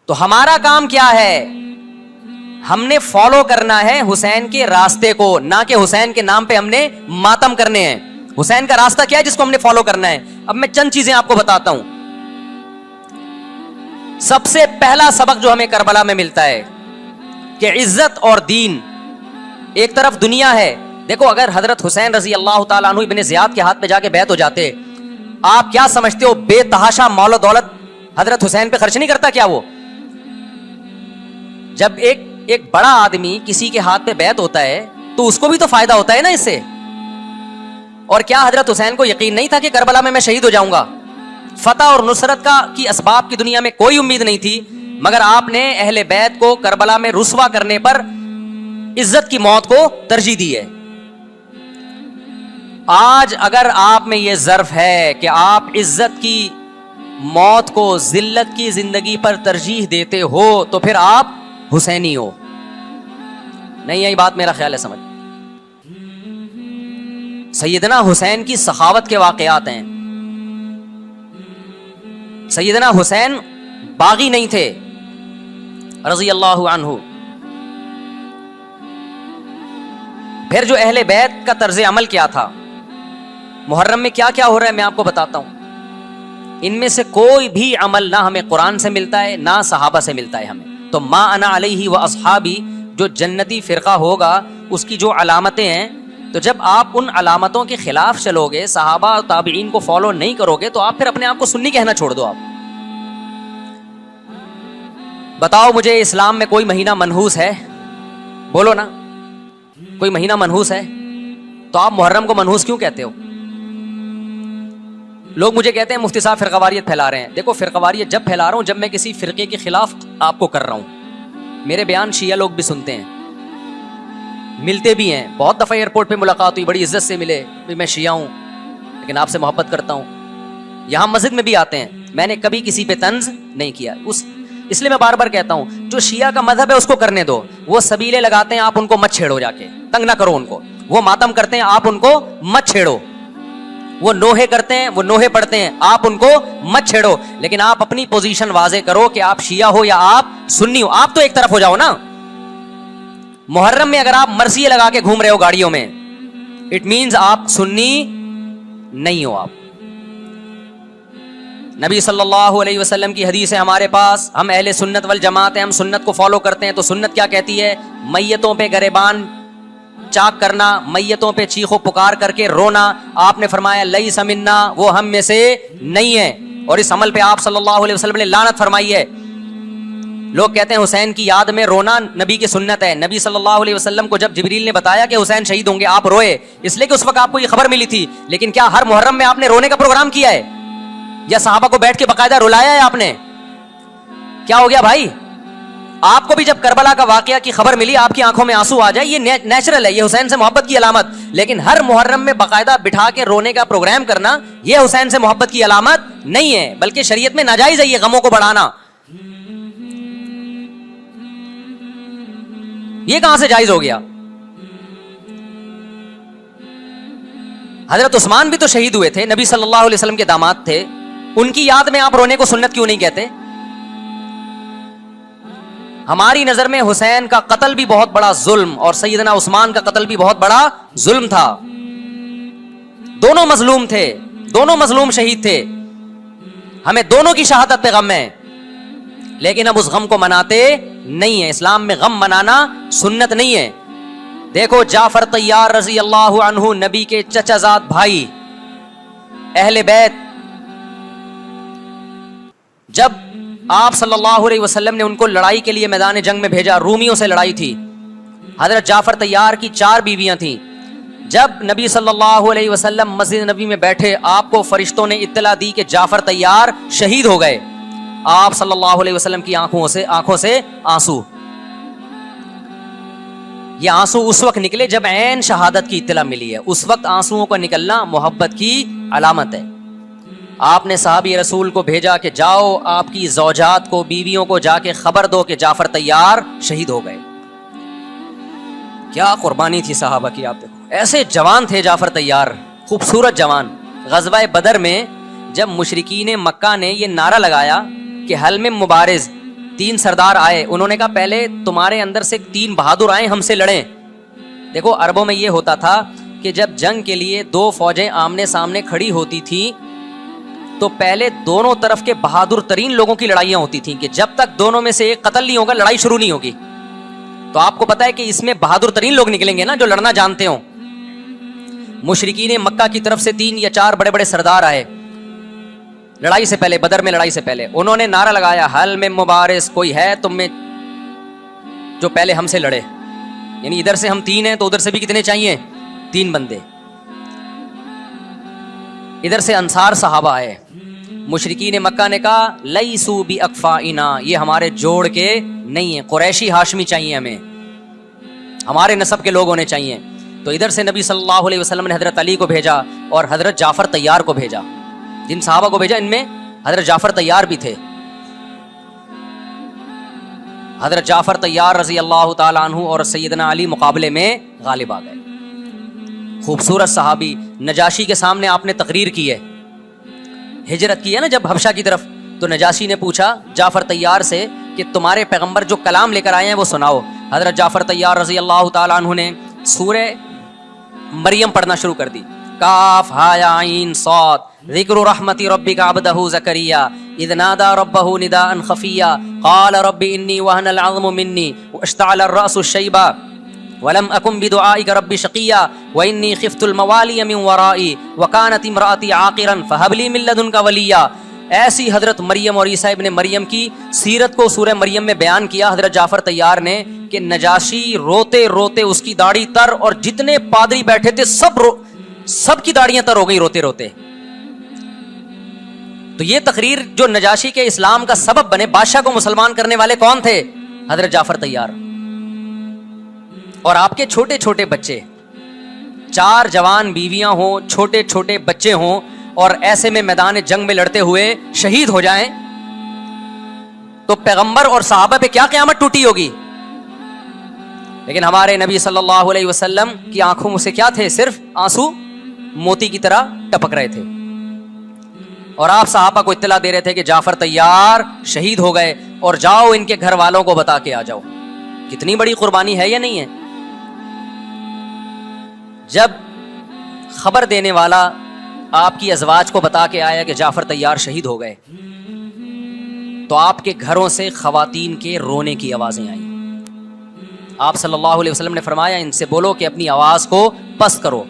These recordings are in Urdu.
تو ہمارا کام کیا ہے؟ ہم نے فالو کرنا ہے حسین کے راستے کو، نہ کہ حسین کے نام پہ ہم نے ماتم کرنے ہیں. حسین کا راستہ کیا ہے جس کو ہم نے فالو کرنا ہے؟ اب میں چند چیزیں آپ کو بتاتا ہوں. سب سے پہلا سبق جو ہمیں کربلا میں ملتا ہے کہ عزت اور دین، ایک طرف دنیا ہے. دیکھو اگر حضرت حسین رضی اللہ تعالیٰ عنہ ابن زیاد کے ہاتھ پہ جا کے بیعت ہو جاتے، آپ کیا سمجھتے ہو بے تحاشا مال و دولت حضرت حسین پہ خرچ نہیں کرتا کیا وہ؟ جب ایک بڑا آدمی کسی کے ہاتھ پہ بیعت ہوتا ہے تو اس کو بھی تو فائدہ ہوتا ہے نا اس سے. اور کیا حضرت حسین کو یقین نہیں تھا کہ کربلا میں شہید ہو جاؤں گا؟ فتح اور نصرت کی اسباب کی دنیا میں کوئی امید نہیں تھی، مگر آپ نے اہل بیت کو کربلا میں رسوا کرنے پر عزت کی موت کو ترجیح دی ہے. آج اگر آپ میں یہ ظرف ہے کہ آپ عزت کی موت کو ذلت کی زندگی پر ترجیح دیتے ہو تو پھر آپ حسینی ہو. نہیں یہی بات میرا خیال ہے سمجھ. سیدنا حسین کی سخاوت کے واقعات ہیں. سیدنا حسین باغی نہیں تھے رضی اللہ عنہ. پھر جو اہل بیت کا طرز عمل کیا تھا، محرم میں کیا کیا ہو رہا ہے میں آپ کو بتاتا ہوں. ان میں سے کوئی بھی عمل نہ ہمیں قرآن سے ملتا ہے نہ صحابہ سے ملتا ہے ہمیں. تو ما انا علیہ و اصحابی جو جنتی فرقہ ہوگا اس کی جو علامتیں ہیں، تو جب آپ ان علامتوں کے خلاف چلو گے، صحابہ اور تابعین کو فالو نہیں کرو گے، تو آپ پھر اپنے آپ کو سنی کہنا چھوڑ دو. آپ بتاؤ مجھے اسلام میں کوئی مہینہ منحوس ہے؟ بولو نا، کوئی مہینہ منحوس ہے؟ تو آپ محرم کو منحوس کیوں کہتے ہو؟ لوگ مجھے کہتے ہیں مفتی صاحب فرقہ واریت پھیلا رہے ہیں. دیکھو فرقہ واریت جب پھیلا رہا ہوں جب میں کسی فرقے کے خلاف آپ کو کر رہا ہوں. میرے بیان شیعہ لوگ بھی سنتے ہیں، ملتے بھی ہیں. بہت دفعہ ایئرپورٹ پہ ملاقات ہوئی، بڑی عزت سے ملے، میں شیعہ ہوں لیکن آپ سے محبت کرتا ہوں. یہاں مسجد میں بھی آتے ہیں. میں نے کبھی کسی پہ طنز نہیں کیا. اس لیے میں بار بار کہتا ہوں جو شیعہ کا مذہب ہے اس کو کرنے دو. وہ سبیلے لگاتے ہیں، آپ ان کو مت چھیڑو، جا کے تنگ نہ کرو ان کو. وہ ماتم کرتے ہیں، آپ ان کو مت چھیڑو. وہ نوحے کرتے ہیں، وہ نوحے پڑھتے ہیں، آپ ان کو مت چھیڑو. لیکن آپ اپنی پوزیشن واضح کرو کہ آپ شیعہ ہو یا آپ سنی ہو. آپ تو ایک طرف ہو جاؤ نا. محرم میں اگر آپ مرثیے لگا کے گھوم رہے ہو گاڑیوں میں، اٹ مینز آپ سنی نہیں ہو. آپ نبی صلی اللہ علیہ وسلم کی حدیث ہے ہمارے پاس، ہم اہل سنت والجماعت ہیں، ہم سنت کو فالو کرتے ہیں. تو سنت کیا کہتی ہے؟ میتوں پہ گریبان چاک کرنا، میتوں پہ چیخو پکار کر کے رونا. آپ نے فرمایا لیس منا، وہ ہم میں سے نہیں ہے. اور اس عمل پہ آپ صلی اللہ علیہ وسلم نے لعنت فرمائی ہے. لوگ کہتے ہیں حسین کی یاد میں رونا نبی کی سنت ہے. نبی صلی اللہ علیہ وسلم کو جب جبریل نے بتایا کہ حسین شہید ہوں گے، آپ روئے اس لیے کہ اس وقت آپ کو یہ خبر ملی تھی. لیکن کیا ہر محرم میں آپ نے رونے کا پروگرام کیا ہے یا صحابہ کو بیٹھ کے باقاعدہ رلایا ہے آپ نے؟ کیا ہو گیا بھائی؟ آپ کو بھی جب کربلا کا واقعہ کی خبر ملی آپ کی آنکھوں میں آنسو آ جائے، یہ نیچرل ہے، یہ حسین سے محبت کی علامت. لیکن ہر محرم میں باقاعدہ بٹھا کے رونے کا پروگرام کرنا یہ حسین سے محبت کی علامت نہیں ہے، بلکہ شریعت میں ناجائز ہے یہ غموں کو بڑھانا. یہ کہاں سے جائز ہو گیا؟ حضرت عثمان بھی تو شہید ہوئے تھے، نبی صلی اللہ علیہ وسلم کے داماد تھے. ان کی یاد میں آپ رونے کو سنت کیوں نہیں کہتے؟ ہماری نظر میں حسین کا قتل بھی بہت بڑا ظلم اور سیدنا عثمان کا قتل بھی بہت بڑا ظلم تھا. دونوں مظلوم تھے، دونوں مظلوم شہید تھے. ہمیں دونوں کی شہادت پہ غم ہے، لیکن اب اس غم کو مناتے نہیں ہیں. اسلام میں غم منانا سنت نہیں ہے. دیکھو جعفر طیار رضی اللہ عنہ، نبی کے چچا زاد بھائی، اہل بیت، جب آپ صلی اللہ علیہ وسلم نے ان کو لڑائی کے لیے میدان جنگ میں بھیجا، رومیوں سے لڑائی تھی. حضرت جعفر طیار کی 4 بیویاں تھیں. جب نبی صلی اللہ علیہ وسلم مسجد نبی میں بیٹھے، آپ کو فرشتوں نے اطلاع دی کہ جعفر طیار شہید ہو گئے. آپ صلی اللہ علیہ وسلم کی آنکھوں سے آنسو. یہ آنسو اس وقت نکلے جب عین شہادت کی اطلاع ملی ہے. اس وقت آنسوؤں کا نکلنا محبت کی علامت ہے. آپ نے صحابی رسول کو بھیجا کہ جاؤ آپ کی زوجات کو، بیویوں کو جا کے خبر دو کہ جعفر طیار شہید ہو گئے. کیا قربانی تھی صحابہ کی. آپ دیکھو ایسے جوان تھے جعفر طیار، خوبصورت جوان. غزوہ بدر میں جب مشرکین مکہ نے یہ نعرہ لگایا کہ حل میں مبارز، 3 سردار آئے, انہوں نے کہا پہلے تمہارے اندر سے 3 بہادر آئے ہم سے لڑیں. دیکھو عربوں میں یہ ہوتا تھا کہ جب جنگ کے لیے 2 فوجیں آمنے سامنے کھڑی ہوتی تھیں تو پہلے دونوں طرف کے بہادر ترین لوگوں کی لڑائیاں ہوتی تھیں کہ جب تک دونوں میں سے ایک قتل نہیں ہوگا لڑائی شروع نہیں ہوگی. تو آپ کو پتا ہے کہ اس میں بہادر ترین لوگ نکلیں گے نا جو لڑنا جانتے ہوں. مشرکین مکہ کی طرف سے 3 یا 4 بڑے بڑے سردار آئے لڑائی سے پہلے, بدر میں لڑائی سے پہلے. انہوں نے نعرہ لگایا حل میں مبارز, کوئی ہے تم میں جو پہلے ہم سے لڑے. یعنی ادھر سے ہم 3 ہیں تو ادھر سے بھی کتنے چاہیے, 3 بندے. ادھر سے انصار صحابہ آئے. مشرکین مکہ نے کہا لیسو بی اکفائنا, یہ ہمارے جوڑ کے نہیں ہیں, قریشی ہاشمی چاہیے ہمیں, ہمارے نسب کے لوگ ہونے چاہیے. تو ادھر سے نبی صلی اللہ علیہ وسلم نے حضرت علی کو بھیجا اور حضرت جعفر طیار کو بھیجا. جن صحابہ کو بھیجا ان میں حضرت جعفر طیار بھی تھے. حضرت جعفر طیار رضی اللہ تعالیٰ عنہ اور سیدنا علی مقابلے میں غالب آ گئے. خوبصورت صحابی, نجاشی کے سامنے آپ نے تقریر کی ہے, ہجرت کی ہے نا جب حبشہ کی طرف, تو نجاشی نے پوچھا جعفر طیار سے کہ تمہارے پیغمبر جو کلام لے کر آئے ہیں وہ سناؤ. حضرت جعفر طیار رضی اللہ تعالیٰ عنہ نے سورہ مریم پڑھنا شروع کر دی. کاف ہا یا عین صاد ذکر رحمت ربک عبدہ زکریا اذ نادى ربه نداء خفيا قال رب اني وهن العظم مني واشتعل الراس شيبا ولم اكن بدعائك رب شقيا واني خفت الموالي من ورائي وكانت امراتي عاقرا فهب لي من لدنك وليا. ایسی حضرت مریم اور عیسیٰ ابن مریم کی سیرت کو سورہ مریم میں بیان کیا حضرت جعفر طیار نے کہ نجاشی روتے روتے اس کی داڑھی تر, اور جتنے پادری بیٹھے تھے سب کی داڑیاں تر ہو گئی روتے روتے. تو یہ تقریر جو نجاشی کے اسلام کا سبب بنے, بادشاہ کو مسلمان کرنے والے کون تھے, حضرت جعفر طیار. اور آپ کے چھوٹے چھوٹے بچے, 4 جوان بیویاں ہوں, چھوٹے چھوٹے بچے ہوں, اور ایسے میں میدان جنگ میں لڑتے ہوئے شہید ہو جائیں تو پیغمبر اور صحابہ پہ کیا قیامت ٹوٹی ہوگی. لیکن ہمارے نبی صلی اللہ علیہ وسلم کی آنکھوں سے کیا تھے, صرف آنسو موتی کی طرح ٹپک رہے تھے. اور آپ صحابہ کو اطلاع دے رہے تھے کہ جعفر طیار شہید ہو گئے اور جاؤ ان کے گھر والوں کو بتا کے آ جاؤ. کتنی بڑی قربانی ہے یا نہیں ہے. جب خبر دینے والا آپ کی ازواج کو بتا کے آیا کہ جعفر طیار شہید ہو گئے تو آپ کے گھروں سے خواتین کے رونے کی آوازیں آئیں. آپ صلی اللہ علیہ وسلم نے فرمایا ان سے بولو کہ اپنی آواز کو پست کرو.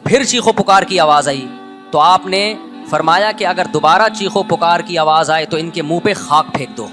پھر چیخو پکار کی آواز آئی تو آپ نے فرمایا کہ اگر دوبارہ چیخو پکار کی آواز آئے تو ان کے منہ پہ خاک پھینک دو.